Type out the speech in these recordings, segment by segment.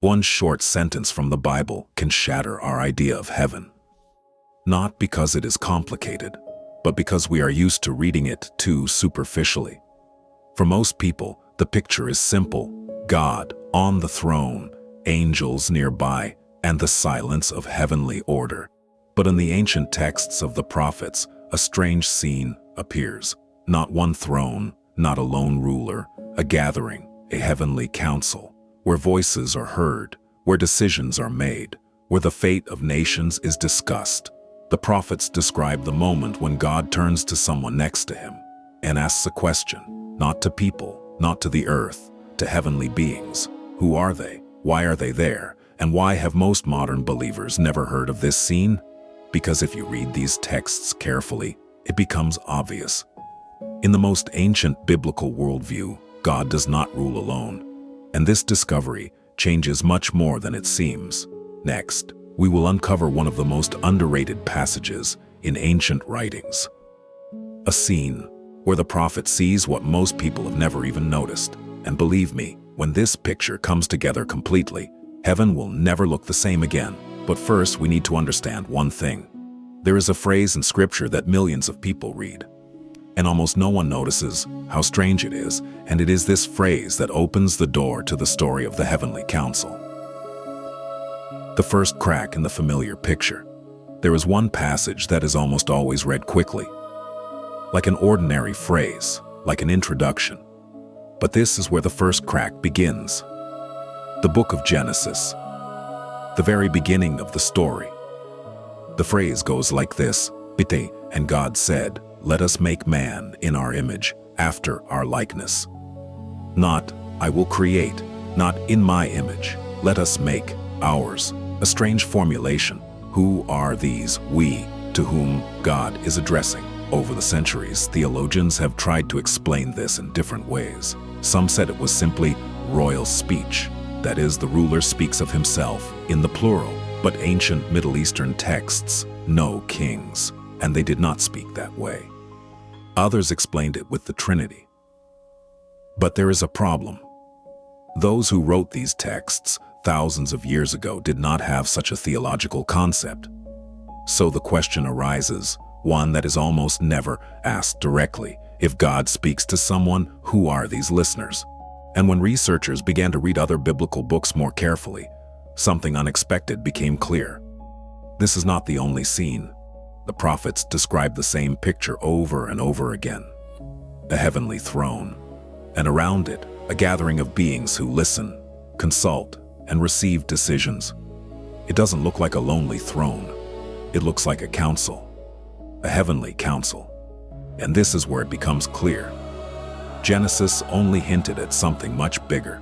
One short sentence from the Bible can shatter our idea of heaven. Not because it is complicated, but because we are used to reading it too superficially. For most people, the picture is simple: God on the throne, angels nearby, and the silence of heavenly order. But in the ancient texts of the prophets, a strange scene appears. Not one throne, not a lone ruler, a gathering, a heavenly council, where voices are heard, where decisions are made, where the fate of nations is discussed. The prophets describe the moment when God turns to someone next to him and asks a question, not to people, not to the earth, to heavenly beings. Who are they? Why are they there? And why have most modern believers never heard of this scene? Because if you read these texts carefully, it becomes obvious. In the most ancient biblical worldview, God does not rule alone. And this discovery changes much more than it seems. Next, we will uncover one of the most underrated passages in ancient writings. A scene where the prophet sees what most people have never even noticed. And believe me, when this picture comes together completely, heaven will never look the same again. But first, we need to understand one thing. There is a phrase in Scripture that millions of people read, and almost no one notices how strange it is, and it is this phrase that opens the door to the story of the heavenly council. The first crack in the familiar picture. There is one passage that is almost always read quickly, like an ordinary phrase, like an introduction. But this is where the first crack begins. The book of Genesis, the very beginning of the story. The phrase goes like this: Bite, and God said, "Let us make man in our image, after our likeness." Not, "I will create," not "in my image, let us make ours." A strange formulation. Who are these we to whom God is addressing? Over the centuries, theologians have tried to explain this in different ways. Some said it was simply royal speech. That is, the ruler speaks of himself in the plural. But ancient Middle Eastern texts know kings, and they did not speak that way. Others explained it with the Trinity. But there is a problem. Those who wrote these texts thousands of years ago did not have such a theological concept. So the question arises, one that is almost never asked directly: if God speaks to someone, who are these listeners? And when researchers began to read other biblical books more carefully, something unexpected became clear. This is not the only scene. The prophets describe the same picture over and over again. A heavenly throne, and around it, a gathering of beings who listen, consult, and receive decisions. It doesn't look like a lonely throne. It looks like a council, a heavenly council. And this is where it becomes clear. Genesis only hinted at something much bigger.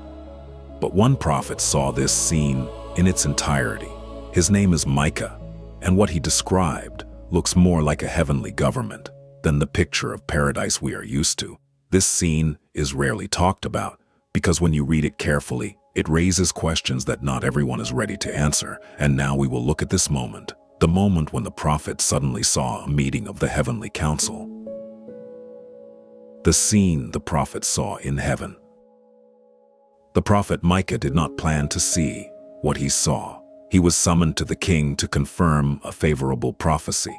But one prophet saw this scene in its entirety. His name is Micah, and what he described looks more like a heavenly government than the picture of paradise we are used to. This scene is rarely talked about because when you read it carefully, it raises questions that not everyone is ready to answer. And now we will look at this moment, the moment when the prophet suddenly saw a meeting of the heavenly council. The scene the prophet saw in heaven. The prophet Micah did not plan to see what he saw. He was summoned to the king to confirm a favorable prophecy.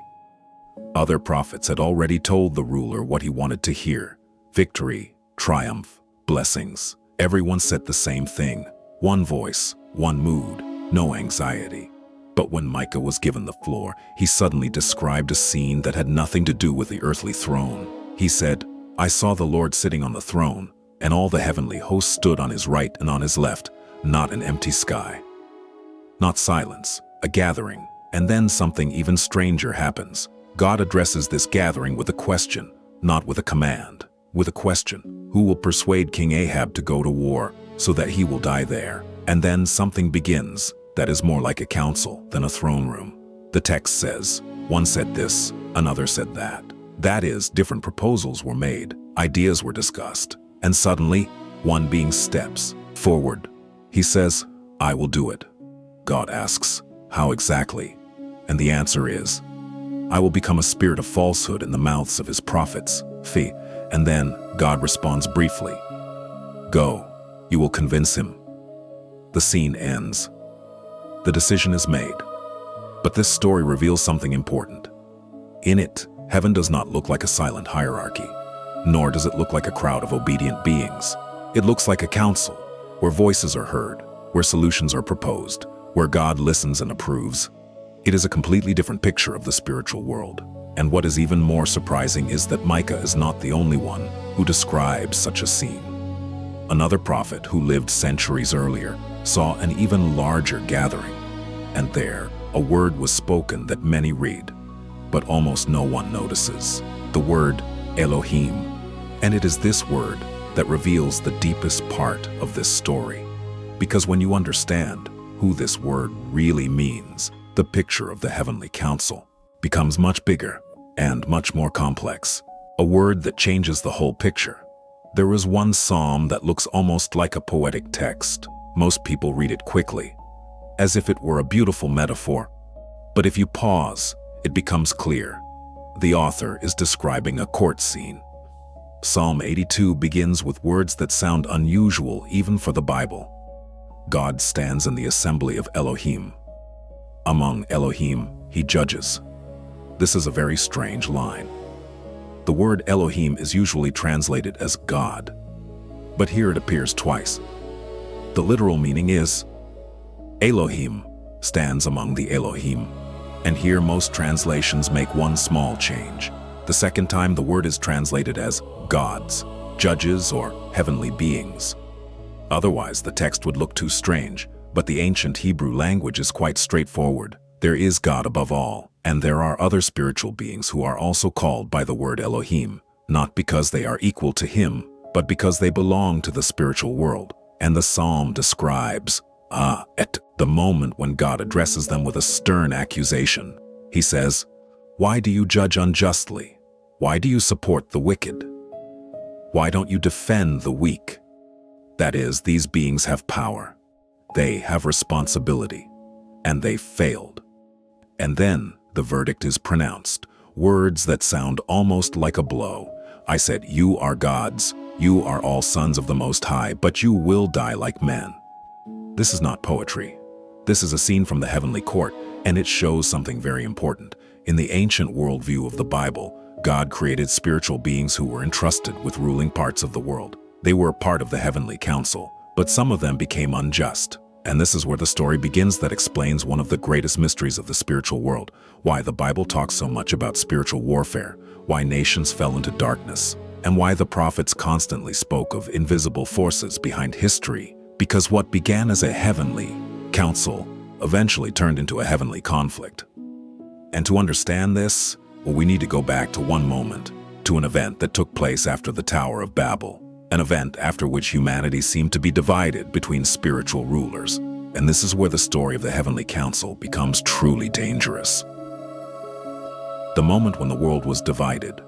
Other prophets had already told the ruler what he wanted to hear: victory, triumph, blessings. Everyone said the same thing. One voice, one mood, no anxiety. But when Micah was given the floor, he suddenly described a scene that had nothing to do with the earthly throne. He said, "I saw the Lord sitting on the throne, and all the heavenly hosts stood on his right and on his left, not an empty sky." Not silence, a gathering. And then something even stranger happens. God addresses this gathering with a question, not with a command, with a question. Who will persuade King Ahab to go to war so that he will die there? And then something begins that is more like a council than a throne room. The text says, one said this, another said that. That is, different proposals were made, ideas were discussed, and suddenly, one being steps forward. He says, "I will do it." God asks, "How exactly?" And the answer is, "I will become a spirit of falsehood in the mouths of his prophets." And then God responds briefly, "Go, you will convince him." The scene ends. The decision is made. But this story reveals something important. In it, heaven does not look like a silent hierarchy, nor does it look like a crowd of obedient beings. It looks like a council, where voices are heard, where solutions are proposed, where God listens and approves. It is a completely different picture of the spiritual world. And what is even more surprising is that Micah is not the only one who describes such a scene. Another prophet who lived centuries earlier saw an even larger gathering, and there a word was spoken that many read, but almost no one notices. The word Elohim. And it is this word that reveals the deepest part of this story. Because when you understand who this word really means, the picture of the heavenly council becomes much bigger and much more complex. A word that changes the whole picture. There is one psalm that looks almost like a poetic text. Most people read it quickly, as if it were a beautiful metaphor. But if you pause, it becomes clear. The author is describing a court scene. Psalm 82 begins with words that sound unusual even for the Bible. God stands in the assembly of Elohim. Among Elohim, he judges. This is a very strange line. The word Elohim is usually translated as God, but here it appears twice. The literal meaning is Elohim stands among the Elohim, and here most translations make one small change. The second time the word is translated as gods, judges, or heavenly beings. Otherwise, the text would look too strange, but the ancient Hebrew language is quite straightforward. There is God above all, and there are other spiritual beings who are also called by the word Elohim, not because they are equal to him, but because they belong to the spiritual world. And the psalm describes, at the moment when God addresses them with a stern accusation. He says, "Why do you judge unjustly? Why do you support the wicked? Why don't you defend the weak?" That is, these beings have power. They have responsibility, and they failed. And then the verdict is pronounced, words that sound almost like a blow. I said, "You are gods, you are all sons of the Most High, but you will die like men." This is not poetry. This is a scene from the heavenly court, and it shows something very important. In the ancient worldview of the Bible, God created spiritual beings who were entrusted with ruling parts of the world. They were part of the heavenly council, but some of them became unjust. And this is where the story begins that explains one of the greatest mysteries of the spiritual world, why the Bible talks so much about spiritual warfare, why nations fell into darkness, and why the prophets constantly spoke of invisible forces behind history, because what began as a heavenly council eventually turned into a heavenly conflict. And to understand this, well, we need to go back to one moment, to an event that took place after the Tower of Babel, an event after which humanity seemed to be divided between spiritual rulers. And this is where the story of the heavenly council becomes truly dangerous. The moment when the world was divided,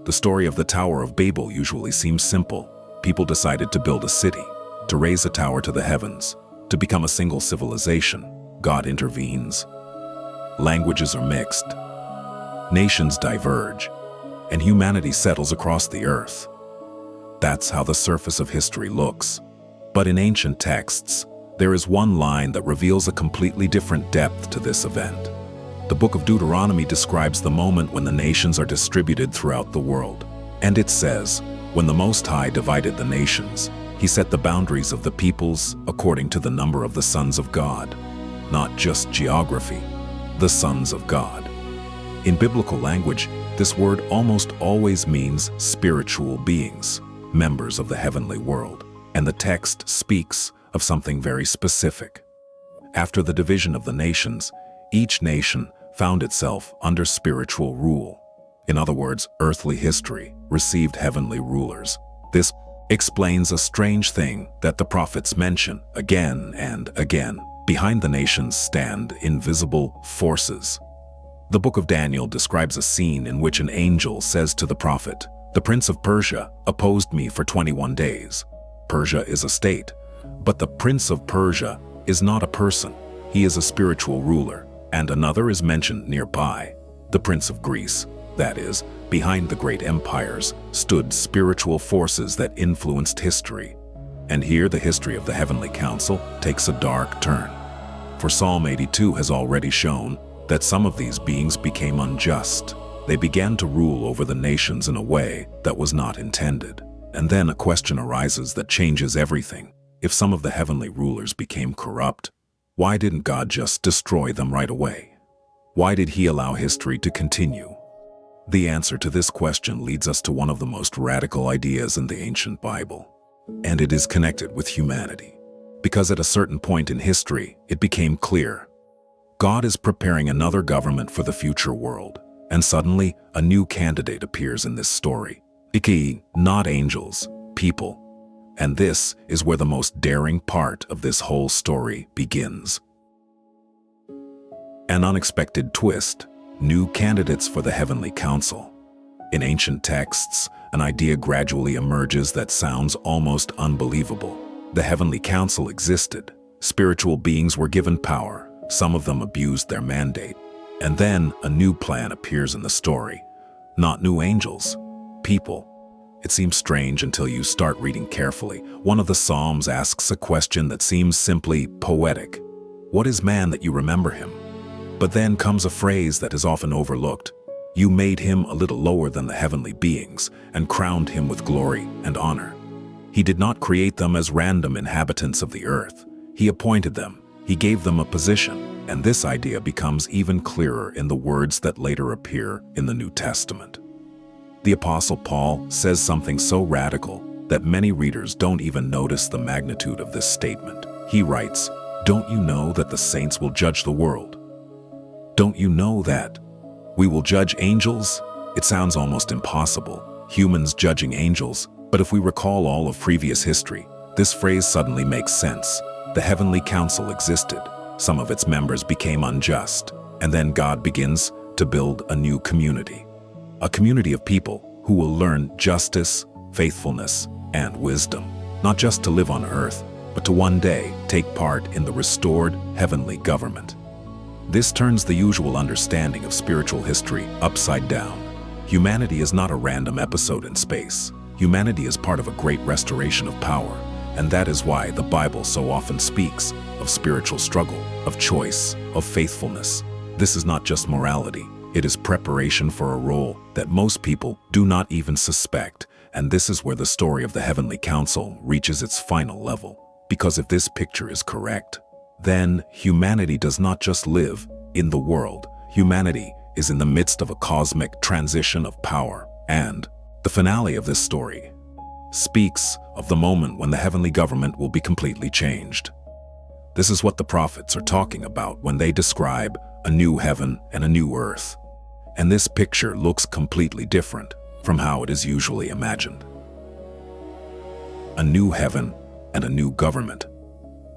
the story of the Tower of Babel usually seems simple. People decided to build a city, to raise a tower to the heavens, to become a single civilization. God intervenes. Languages are mixed. Nations diverge, and humanity settles across the earth. That's how the surface of history looks. But in ancient texts, there is one line that reveals a completely different depth to this event. The book of Deuteronomy describes the moment when the nations are distributed throughout the world. And it says, "When the Most High divided the nations, he set the boundaries of the peoples according to the number of the sons of God." Not just geography, the sons of God. In biblical language, this word almost always means spiritual beings, members of the heavenly world. And the text speaks of something very specific. After the division of the nations, each nation found itself under spiritual rule. In other words, earthly history received heavenly rulers. This explains a strange thing that the prophets mention again and again. Behind the nations stand invisible forces. The book of Daniel describes a scene in which an angel says to the prophet, "The prince of Persia opposed me for 21 days. Persia is a state, but the prince of Persia is not a person. He is a spiritual ruler. And another is mentioned nearby, the prince of Greece. That is, behind the great empires stood spiritual forces that influenced history. And here the history of the heavenly council takes a dark turn. For Psalm 82 has already shown that some of these beings became unjust. They began to rule over the nations in a way that was not intended. And then a question arises that changes everything. If some of the heavenly rulers became corrupt, why didn't God just destroy them right away? Why did He allow history to continue? The answer to this question leads us to one of the most radical ideas in the ancient Bible. And it is connected with humanity. Because at a certain point in history, it became clear. God is preparing another government for the future world. And suddenly, a new candidate appears in this story. Not angels, people. And this is where the most daring part of this whole story begins. An unexpected twist. New candidates for the heavenly council. In ancient texts, an idea gradually emerges that sounds almost unbelievable. The heavenly council existed. Spiritual beings were given power. Some of them abused their mandate. And then a new plan appears in the story. Not new angels, people. It seems strange until you start reading carefully. One of the Psalms asks a question that seems simply poetic. What is man that you remember him? But then comes a phrase that is often overlooked. You made him a little lower than the heavenly beings and crowned him with glory and honor. He did not create them as random inhabitants of the earth. He appointed them. He gave them a position. And this idea becomes even clearer in the words that later appear in the New Testament. The Apostle Paul says something so radical that many readers don't even notice the magnitude of this statement. He writes, "Don't you know that the saints will judge the world? Don't you know that we will judge angels?" It sounds almost impossible, humans judging angels, but if we recall all of previous history, this phrase suddenly makes sense. The heavenly council existed. Some of its members became unjust, and then God begins to build a new community. A community of people who will learn justice, faithfulness, and wisdom, not just to live on earth, but to one day take part in the restored heavenly government. This turns the usual understanding of spiritual history upside down. Humanity is not a random episode in space. Humanity is part of a great restoration of power, and that is why the Bible so often speaks of spiritual struggle, of choice, of faithfulness. This is not just morality. It is preparation for a role that most people do not even suspect, and this is where the story of the heavenly council reaches its final level. Because if this picture is correct, then humanity does not just live in the world. Humanity is in the midst of a cosmic transition of power. And the finale of this story speaks of the moment when the heavenly government will be completely changed. This is what the prophets are talking about when they describe a new heaven and a new earth. And this picture looks completely different from how it is usually imagined. A new heaven and a new government.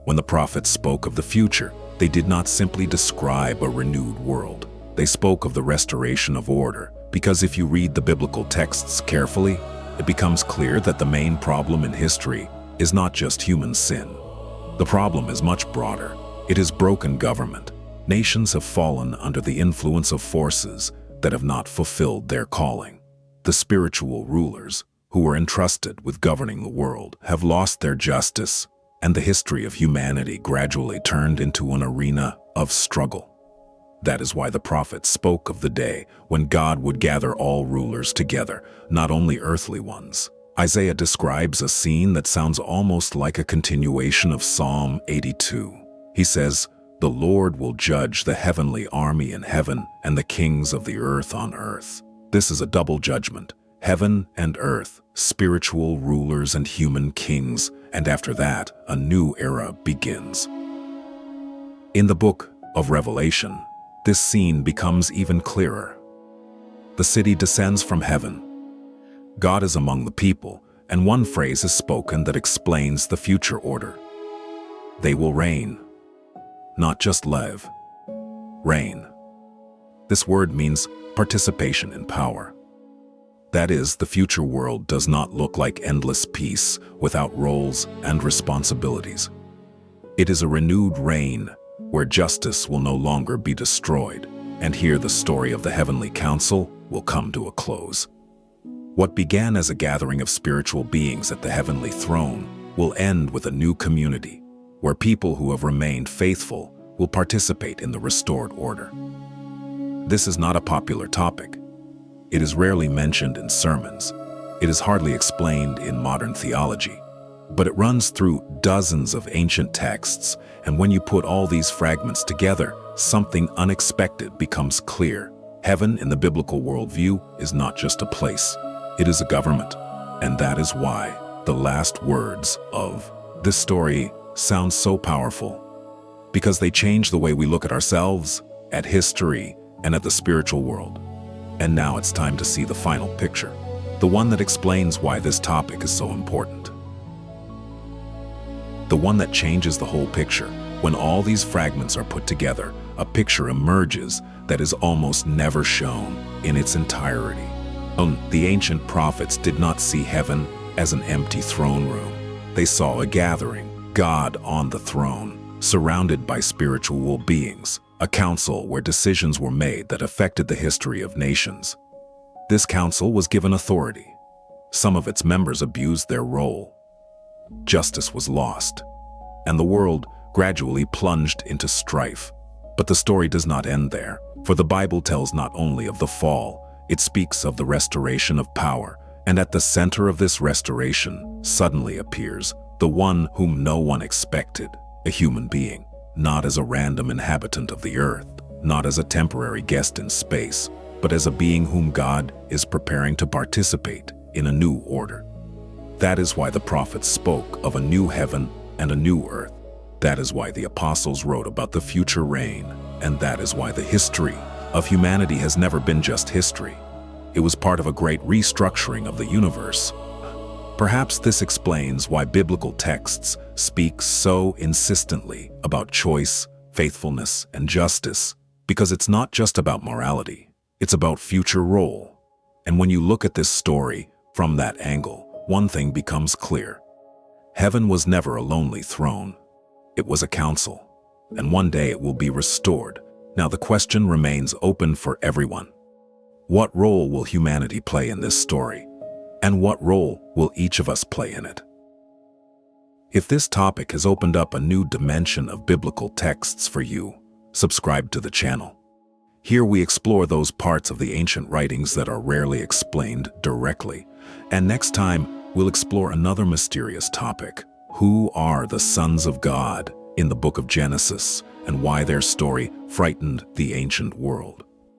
When the prophets spoke of the future, they did not simply describe a renewed world. They spoke of the restoration of order, because if you read the biblical texts carefully, it becomes clear that the main problem in history is not just human sin. The problem is much broader. It is broken government. Nations have fallen under the influence of forces that have not fulfilled their calling. The spiritual rulers, who were entrusted with governing the world, have lost their justice, and the history of humanity gradually turned into an arena of struggle. That is why the prophets spoke of the day when God would gather all rulers together, not only earthly ones. Isaiah describes a scene that sounds almost like a continuation of Psalm 82. He says, "The Lord will judge the heavenly army in heaven and the kings of the earth on earth." This is a double judgment. Heaven and earth, spiritual rulers and human kings, and after that, a new era begins. In the book of Revelation, this scene becomes even clearer. The city descends from heaven. God is among the people, and one phrase is spoken that explains the future order. They will reign. Not just live. Reign. This word means participation in power. That is, the future world does not look like endless peace without roles and responsibilities. It is a renewed reign where justice will no longer be destroyed, and here the story of the heavenly council will come to a close. What began as a gathering of spiritual beings at the heavenly throne will end with a new community, where people who have remained faithful will participate in the restored order. This is not a popular topic. It is rarely mentioned in sermons. It is hardly explained in modern theology. But it runs through dozens of ancient texts, and when you put all these fragments together, something unexpected becomes clear. Heaven in the biblical worldview is not just a place. It is a government. And that is why the last words of this story sound so powerful. Because they change the way we look at ourselves, at history, and at the spiritual world. And now it's time to see the final picture, the one that explains why this topic is so important. The one that changes the whole picture. When all these fragments are put together, a picture emerges that is almost never shown in its entirety. The ancient prophets did not see heaven as an empty throne room. They saw a gathering, God on the throne, surrounded by spiritual beings, a council where decisions were made that affected the history of nations. This council was given authority. Some of its members abused their role. Justice was lost, and the world gradually plunged into strife. But the story does not end there, for the Bible tells not only of the fall, it speaks of the restoration of power, and at the center of this restoration suddenly appears the one whom no one expected, a human being, not as a random inhabitant of the earth, not as a temporary guest in space, but as a being whom God is preparing to participate in a new order. That is why the prophets spoke of a new heaven and a new earth. That is why the apostles wrote about the future reign, and that is why the history of humanity has never been just history. It was part of a great restructuring of the universe. Perhaps this explains why biblical texts speak so insistently about choice, faithfulness, and justice, because it's not just about morality, it's about future role. And when you look at this story from that angle, one thing becomes clear. Heaven was never a lonely throne. It was a council, and one day it will be restored. Now the question remains open for everyone. What role will humanity play in this story? And what role will each of us play in it? If this topic has opened up a new dimension of biblical texts for you, subscribe to the channel. Here we explore those parts of the ancient writings that are rarely explained directly. And next time, we'll explore another mysterious topic. Who are the sons of God in the book of Genesis, and why their story frightened the ancient world?